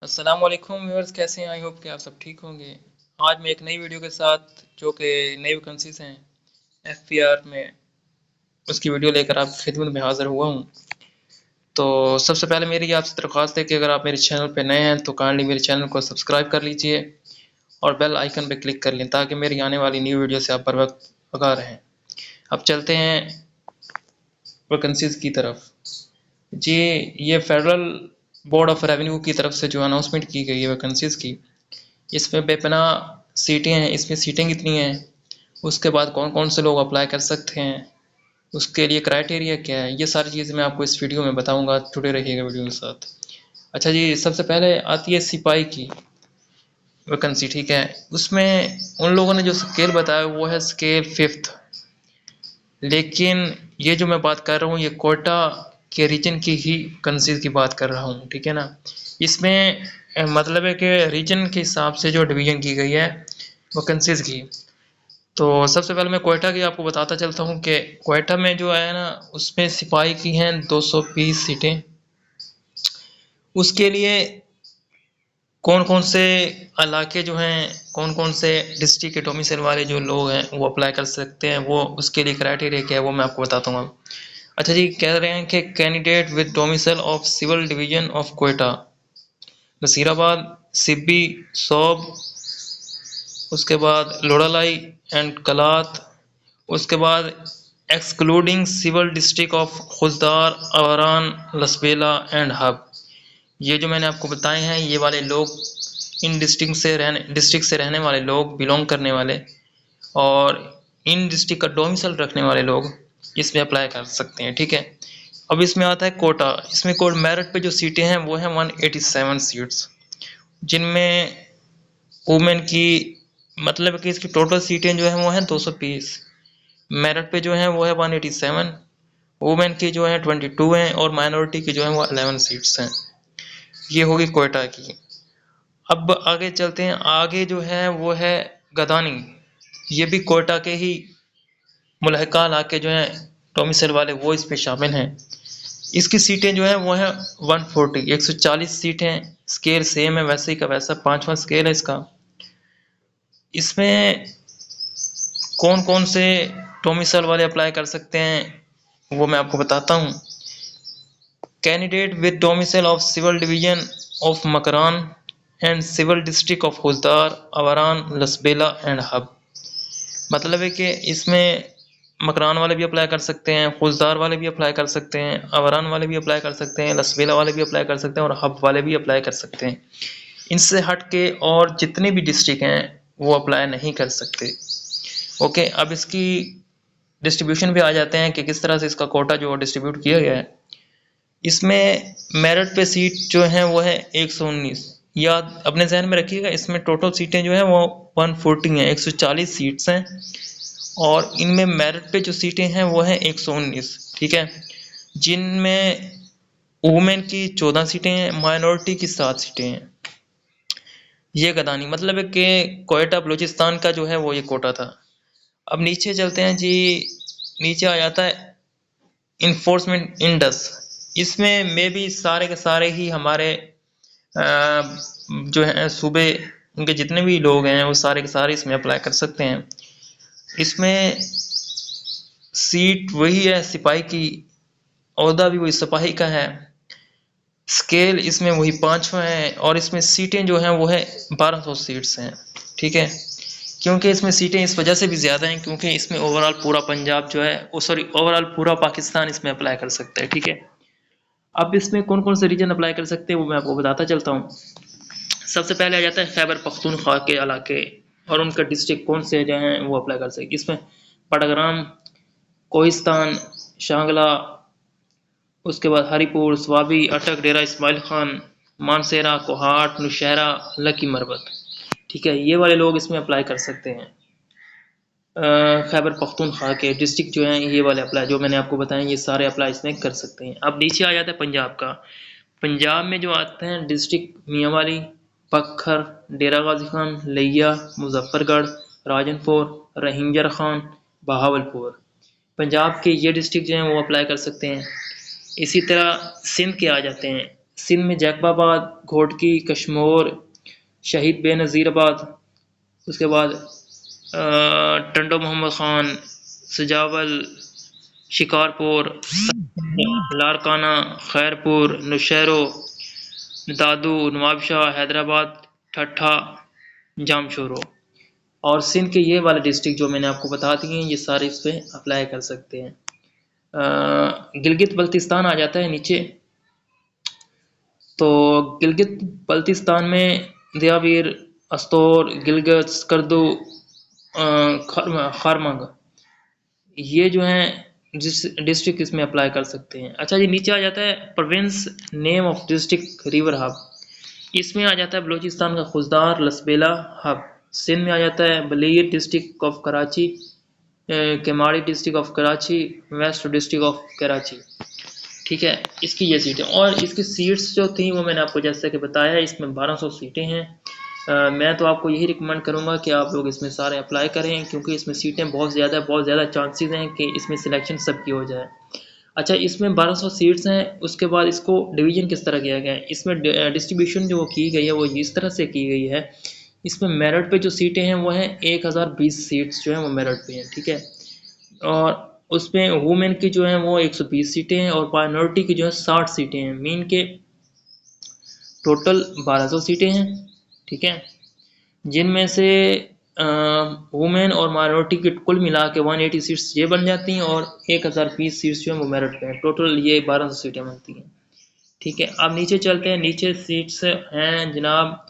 अस्सलाम वालेकुम व्यूअर्स, कैसे हैं? आई होप कि आप सब ठीक होंगे। आज मैं एक नई वीडियो के साथ जो कि नई वैकेंसीज हैं एफपीआर में, उसकी वीडियो लेकर आपकी खिदमत में हाजिर हुआ हूं। तो सबसे पहले मेरी आपसे दरख्वास्त है कि अगर आप मेरे चैनल पर नए हैं तो काइंडली मेरे चैनल को सब्सक्राइब कर लीजिए और बेल आइकन पर क्लिक कर लें ताकि मेरी आने वाली न्यू वीडियो से आप बर वक्त आगाह रहें। अब चलते हैं वैकेंसीज की तरफ। जी, ये फेडरल बोर्ड ऑफ रेवेन्यू की तरफ से जो अनाउंसमेंट की गई है वैकेंसीज की, इसमें बेपनाह सीटें हैं। इसमें सीटें कितनी हैं, उसके बाद कौन कौन से लोग अप्लाई कर सकते हैं, उसके लिए क्राइटेरिया क्या है, ये सारी चीज़ें मैं आपको इस वीडियो में बताऊंगा। जुड़े रहिएगा वीडियो के साथ। अच्छा जी, सबसे पहले आती है सिपाही की वैकेंसी। ठीक है, उसमें उन लोगों ने जो स्केल बताया वो है स्केल 5th, लेकिन ये जो मैं बात कर रहा हूँ ये कोटा के रीजन की ही वैकेंसीज की बात कर रहा हूँ। ठीक है ना, इसमें मतलब है कि रीजन के हिसाब से जो डिवीजन की गई है वैकेंसीज की। तो सबसे पहले मैं कोयटा की आपको बताता चलता हूँ कि कोयटा में जो है ना, उसमें सिपाही की हैं 220 सीटें। उसके लिए कौन कौन से इलाके जो हैं, कौन कौन से डिस्ट्रिक्ट के डोमिसाइल वाले जो लोग हैं वो अप्लाई कर सकते हैं, वो उसके लिए क्राइटेरिया क्या है वो मैं आपको बताता हूँ अब। अच्छा जी, कह रहे हैं कि candidate with domicile of civil division of Quetta, Nasirabad, Sibi, Zhob, उसके बाद लोड़ालाई एंड कलात, उसके बाद excluding civil district of Khuzdar, Awaran, Lasbela and Hub. ये जो मैंने आपको बताए हैं ये वाले लोग, इन डिस्ट्रिक्ट से रहने वाले लोग, बिलोंग करने वाले और इन डिस्ट्रिक्ट का डोमिसाइल रखने वाले लोग इसमें अप्लाई कर सकते हैं। ठीक है, अब इसमें आता है कोटा। इसमें कोट मेरिट पे जो सीटें हैं वो हैं 187 सीट्स, जिनमें वुमेन की मतलब कि इसकी टोटल सीटें जो हैं वो हैं 220। मेरिट पे जो है वो है 187, वुमेन की जो है 22 हैं और माइनॉरिटी की जो है वो 11 सीट्स हैं। ये होगी कोयटा की। अब आगे चलते हैं, आगे जो है वो है गदानी। ये भी कोयटा के ही मुल्हिका इलाके जो हैं डोमिसाइल वाले वो इसमें शामिल हैं। इसकी सीटें जो है वो है 140, 140 सीटें। स्केल सेम है वैसे ही का वैसा, 5वां स्केल है इसका। इसमें कौन कौन से डोमिसाइल वाले अप्लाई कर सकते हैं वो मैं आपको बताता हूँ। Candidate with domicile of civil division of Makran and civil district of Khuzdar, Awaran, Lasbela and Hub. मतलब है कि इसमें मकरान वाले भी अप्लाई कर सकते हैं, खुजदार वाले भी अप्लाई कर सकते हैं, अवारान वाले भी अप्लाई कर सकते हैं, लसबेला वाले भी अप्लाई कर सकते हैं और हब वाले भी अप्लाई कर सकते हैं। इनसे हट के और जितने भी डिस्ट्रिक्ट हैं वो अप्लाई नहीं कर सकते। ओके, अब इसकी डिस्ट्रीब्यूशन पे आ जाते हैं कि किस तरह से इसका कोटा जो डिस्ट्रीब्यूट किया गया है। इसमें मेरिट पे सीट जो है वो है 119। याद अपने जहन में रखिएगा, इसमें टोटल सीटें जो है वो 140 हैं, 140 सीट्स हैं और इनमें मेरिट पे जो सीटें हैं वो है 119। ठीक है, जिनमें वुमेन की 14 सीटें हैं, माइनॉरिटी की 7 सीटें हैं। ये गदानी मतलब है कि कोयटा बलूचिस्तान का जो है वो ये कोटा था। अब नीचे चलते हैं जी, नीचे आ जाता है इन्फोर्समेंट इंडस। इसमें मे भी सारे के सारे ही हमारे जो है सूबे, उनके जितने भी लोग हैं वो सारे के सारे इसमें अप्लाई कर सकते हैं। इसमें सीट वही है सिपाही की, ओहदा भी वही सिपाही का है, स्केल इसमें वही 5वां है और इसमें सीटें जो हैं वो है 1200 सीट्स हैं। ठीक है, क्योंकि इसमें सीटें इस वजह से भी ज़्यादा हैं क्योंकि इसमें ओवरऑल पूरा पंजाब जो है ओवरऑल पूरा पाकिस्तान इसमें अप्लाई कर सकता है। ठीक है, अब इसमें कौन कौन से रीजन अप्लाई कर सकते हैं वो मैं आपको बताता चलता हूँ। सबसे पहले आ जाता है खैबर पख्तूनख्वा के इलाके और उनका डिस्ट्रिक्ट कौन से जो हैं वो अप्लाई कर सकते। इसमें बड़ग्राम, कोहिस्तान, शांगला, उसके बाद हरीपुर, स्वाबी, अटक, डेरा इस्माइल खान, मानसेरा, कोहाट, नौशहरा, लकी मरबत। ठीक है, ये वाले लोग इसमें अप्लाई कर सकते हैं। खैबर पख्तूनख्वा के डिस्ट्रिक्ट जो हैं ये वाले अप्लाई जो मैंने आपको बताए ये सारे अप्लाई इसमें कर सकते हैं। अब नीचे आ जाता है पंजाब का। पंजाब में जो आते हैं डिस्ट्रिक्ट मियांवाली, पखर, डेरा गाजी खान, लिया, मुजफ्फरगढ़, राजनपुर, रहिंजर खान, बहावलपुर। पंजाब के ये डिस्ट्रिक्ट जो हैं वो अप्लाई कर सकते हैं। इसी तरह सिंध के आ जाते हैं। सिंध में जैकबाबाद, घोटकी, कश्मोर, शहीद बेनज़ीराबाद, उसके बाद टंडो मोहम्मद ख़ान, सजावल, शिकारपुर, लारकाना, खैरपुर, नौशेरो, दादू, नवाबशाह, हैदराबाद, ठट्ठा, जामशोरो। और सिंध के ये वाले डिस्ट्रिक्ट जो मैंने आपको बता दिए हैं, ये सारे इस पर अप्लाई कर सकते हैं। गिलगित बल्तिस्तान आ जाता है नीचे। तो गिलगित बल्तिस्तान में दियावीर, अस्तोर, गिलगित, स्कर्दू, खारमंग, ये जो हैं जिस डिस्ट्रिक्ट इसमें अप्लाई कर सकते हैं। अच्छा जी, नीचे आ जाता है province name of district river hub. इसमें आ जाता है बलूचिस्तान का खुजदार, लसबेला हब। सिंध में आ जाता है बलीर district of Karachi, Keamari district of Karachi, west district of Karachi. ठीक है, इसकी ये सीटें, और इसकी सीट्स जो थी वो मैंने आपको जैसे कि बताया, इसमें 1200 सीटें हैं। मैं तो आपको यही रिकमेंड करूंगा कि आप लोग इसमें सारे अप्लाई करें, क्योंकि इसमें सीटें बहुत ज़्यादा चांसेस हैं कि इसमें सिलेक्शन सबकी हो जाए। अच्छा, इसमें 1200 सीट्स हैं। उसके बाद इसको डिवीजन किस तरह किया गया है, इसमें डिस्ट्रीब्यूशन जो की गई है वो इस तरह से की गई है। इसमें मेरिट पे जो सीटें हैं वो हैं 1020 सीट्स जो हैं वो मेरिट पे हैं। ठीक है, और उसमें वुमेन की जो है वो 120 सीटें हैं, और माइनॉरिटी की जो है 60 सीटें हैं। मीन के टोटल 1200 सीटें हैं। ठीक है, जिनमें से वुमेन और माइनॉरिटी की कुल मिला के 180 सीट्स ये बन जाती हैं, और 1020 सीट्स जो है वो मेरिट पे हैं। टोटल ये 1200 सीटें बनती हैं। ठीक है, अब नीचे चलते हैं। नीचे सीट्स हैं जनाब,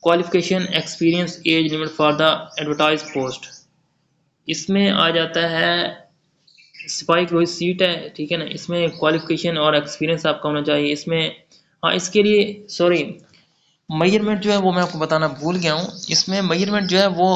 qualification, experience, age limit for the advertise post. इसमें आ जाता है सिपाही की वही सीट है। ठीक है ना, इसमें क्वालिफिकेशन और एक्सपीरियंस आपका होना चाहिए। इसमें हाँ, इसके लिए सॉरी, मेजरमेंट जो है वो मैं आपको बताना भूल गया हूँ। इसमें मेजरमेंट जो है वो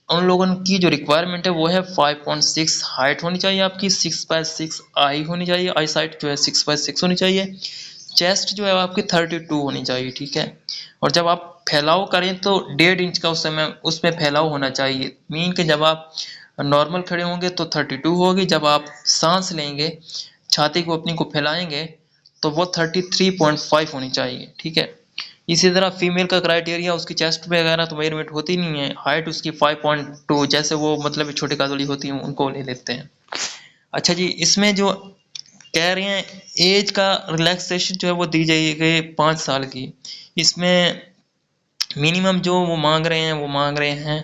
उन लोगों की जो रिक्वायरमेंट है वो है 5.6 हाइट होनी चाहिए आपकी, 6/6 आई होनी चाहिए, आई साइट जो है 6/6 होनी चाहिए। चेस्ट जो है आपकी 32 होनी चाहिए। ठीक है, और जब आप फैलाव करें तो 1.5 इंच का उस समय उसमें फैलाव होना चाहिए। मीन के जब आप नॉर्मल खड़े होंगे तो 32 होगी, जब आप सांस लेंगे, छाती को अपनी को फैलाएंगे, तो वो 33.5 होनी चाहिए। ठीक है, इसी तरह फीमेल का क्राइटेरिया, उसकी चेस्ट वगैरह तो मेजरमेंट होती नहीं है, हाइट उसकी 5.2, जैसे वो मतलब छोटे काजोली होती हैं उनको ले लेते हैं। अच्छा जी, इसमें जो कह रहे हैं एज का रिलैक्सेशन जो है वो दी जाएगी 5 साल की। इसमें मिनिमम जो वो मांग रहे हैं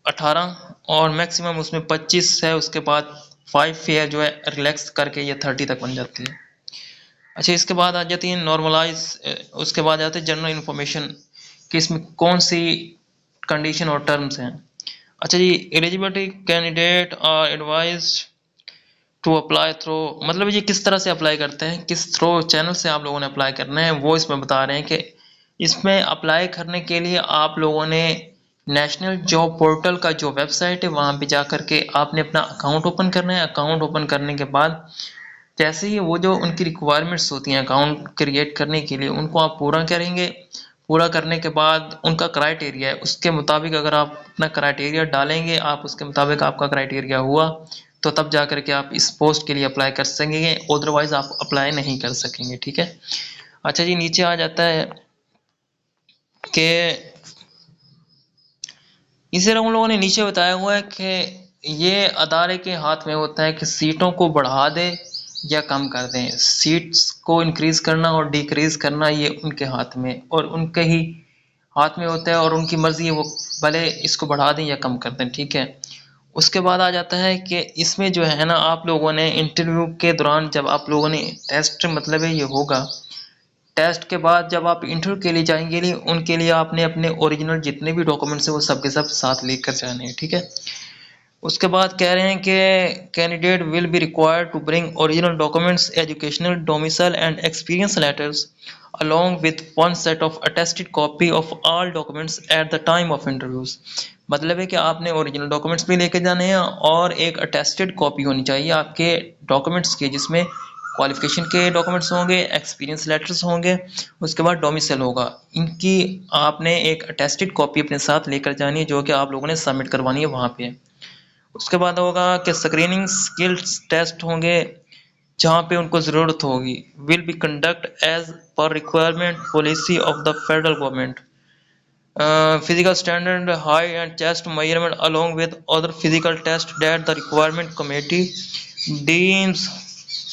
18, और मैक्सिमम उसमें 25 है। उसके बाद 5 ईयर जो है रिलैक्स करके ये 30 तक बन जाती है। अच्छा, इसके बाद आ जाती है नॉर्मलाइज, उसके बाद आते हैं जनरल इन्फॉर्मेशन कि इसमें कौन सी कंडीशन और टर्म्स हैं। अच्छा जी, eligibility candidate are advised to apply through, मतलब ये किस तरह से अप्लाई करते हैं, किस थ्रो चैनल से आप लोगों ने अप्लाई करना है वो इसमें बता रहे हैं कि इसमें अप्लाई करने के लिए आप लोगों ने नेशनल जॉब पोर्टल का जो वेबसाइट है वहाँ पे जा करके आपने अपना अकाउंट ओपन करना है। अकाउंट ओपन करने के बाद जैसे ही वो जो उनकी रिक्वायरमेंट्स होती हैं अकाउंट क्रिएट करने के लिए, उनको आप पूरा करेंगे। पूरा करने के बाद उनका क्राइटेरिया है, उसके मुताबिक अगर आप अपना क्राइटेरिया डालेंगे, आप उसके मुताबिक आपका क्राइटेरिया हुआ, तो तब जा करके आप इस पोस्ट के लिए अप्लाई कर सकेंगे, अदरवाइज आप अप्लाई नहीं कर सकेंगे। ठीक है, अच्छा जी, नीचे आ जाता है कि इसी तरह उन लोगों ने नीचे बताया हुआ है कि ये अदारे के हाथ में होता है कि सीटों को बढ़ा दे या कम कर दें। सीट्स को इंक्रीज करना और डिक्रीज करना ये उनके हाथ में और उनके ही हाथ में होता है, और उनकी मर्जी है वो भले इसको बढ़ा दें या कम कर दें। ठीक है, उसके बाद आ जाता है कि इसमें जो है ना, आप लोगों ने इंटरव्यू के दौरान जब आप लोगों ने टेस्ट मतलब है ये होगा, टेस्ट के बाद जब आप इंटरव्यू के लिए जाएंगे उनके लिए आपने अपने ओरिजिनल जितने भी डॉक्यूमेंट्स हैं वो सब के सब साथ लेकर जाने हैं। ठीक है, उसके बाद कह रहे हैं कि candidate will be required to bring original documents, educational, domicile and experience letters along with one set of attested copy of all documents at the time of interviews। मतलब है कि आपने ओरिजिनल डॉक्यूमेंट्स भी लेके जाने हैं और एक अटेस्टेड कॉपी होनी चाहिए आपके डॉक्यूमेंट्स की, जिसमें क्वालिफिकेशन के डॉक्यूमेंट्स होंगे, एक्सपीरियंस लेटर्स होंगे, उसके बाद डोमिसाइल होगा। इनकी आपने एक अटेस्टेड कॉपी अपने साथ लेकर जानी है जो कि आप लोगों ने सबमिट करवानी है वहाँ पे। उसके बाद होगा कि स्क्रीनिंग स्किल्स टेस्ट होंगे, जहाँ पे उनको ज़रूरत होगी, will be conduct as per requirement policy of the federal government. Physical standard height and chest measurement along with other physical tests that the requirement committee deems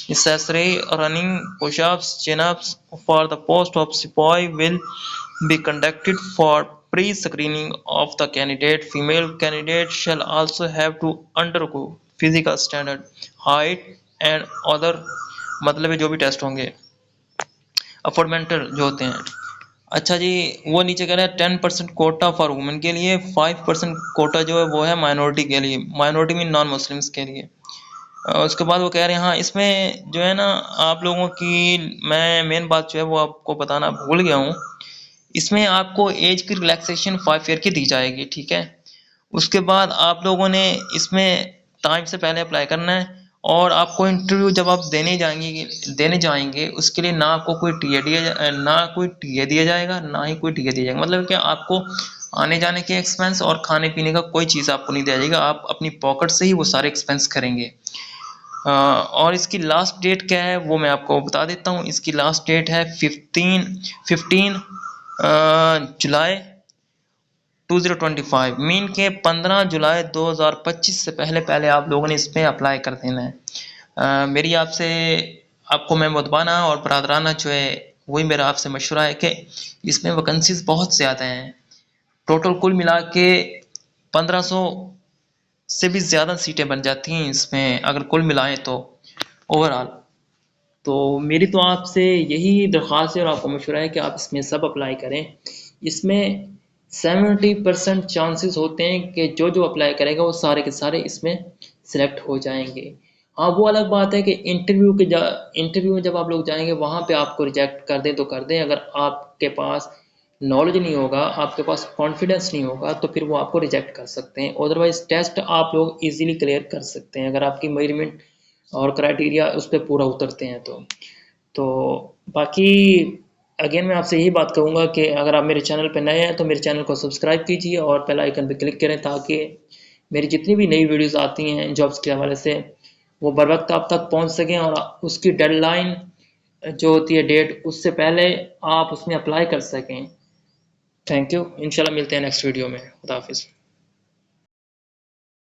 necessary. Running push-ups, chin-ups for the post of Sipahi will be conducted for pre-screening of the candidate. Female candidates shall also have to undergo physical standard height and other मतलब जो भी test होंगे अफोर्डमेंटल जो होते हैं। अच्छा जी, वो नीचे कह रहा है 10% कोटा फॉर वुमेन के लिए, 5% कोटा जो है वो है माइनॉरिटी के लिए, माइनॉरिटी मीन नॉन मुस्लिम्स के लिए। उसके बाद वो कह रहे हैं हाँ इसमें जो है ना आप लोगों की मैं मेन बात जो है वो आपको बताना भूल गया हूँ। इसमें आपको एज की रिलैक्सेशन 5 ईयर की दी जाएगी, ठीक है। उसके बाद आप लोगों ने इसमें टाइम से पहले अप्लाई करना है और आपको इंटरव्यू जब आप देने जाएंगे उसके लिए ना आपको कोई टीए दिया जाएगा, ना ही कोई टीए दिया जाएगा। मतलब कि आपको आने जाने के एक्सपेंस और खाने पीने का कोई चीज़ आपको नहीं दिया जाएगा, आप अपनी पॉकेट से ही वो सारे एक्सपेंस करेंगे। और इसकी लास्ट डेट क्या है वो मैं आपको बता देता हूँ। इसकी लास्ट डेट है 15 जुलाई 2025 मीन के 15 जुलाई 2025 से पहले पहले आप लोगों ने इसमें अप्लाई कर देना है। मेरी आपसे आपको मैं मुतबाना और बरादराना जो है वही मेरा आपसे मशवरा है कि इसमें वैकेंसीज बहुत ज़्यादा हैं। टोटल कुल मिला के 1500 से भी ज़्यादा सीटें बन जाती हैं इसमें अगर कुल मिलाएं तो ओवरऑल। तो मेरी तो आपसे यही दरख्वास्त है और आपको मशवरा है कि आप इसमें सब अप्लाई करें। इसमें 70% चांसेस होते हैं कि जो जो अप्लाई करेगा वो सारे के सारे इसमें सिलेक्ट हो जाएंगे। हाँ वो अलग बात है कि इंटरव्यू में जब आप लोग जाएंगे वहाँ पे आपको रिजेक्ट कर दें तो कर दें। अगर आपके पास नॉलेज नहीं होगा, आपके पास कॉन्फिडेंस नहीं होगा तो फिर वो आपको रिजेक्ट कर सकते हैं। अदरवाइज टेस्ट आप लोग इजीली क्लियर कर सकते हैं अगर आपकी मेजरमेंट और क्राइटेरिया उस पर पूरा उतरते हैं तो बाकी अगेन मैं आपसे यही बात कहूँगा कि अगर आप मेरे चैनल पर नए हैं तो मेरे चैनल को सब्सक्राइब कीजिए और बेल आइकन पर क्लिक करें ताकि मेरी जितनी भी नई वीडियोस आती हैं जॉब्स के हवाले से वो बर वक्त आप तक पहुँच सकें और उसकी डेडलाइन जो होती है डेट उससे पहले आप उसमें अप्लाई कर सकें। Thank you. इंशाल्लाह मिलते हैं नेक्स्ट वीडियो में। खुदा हाफिज़।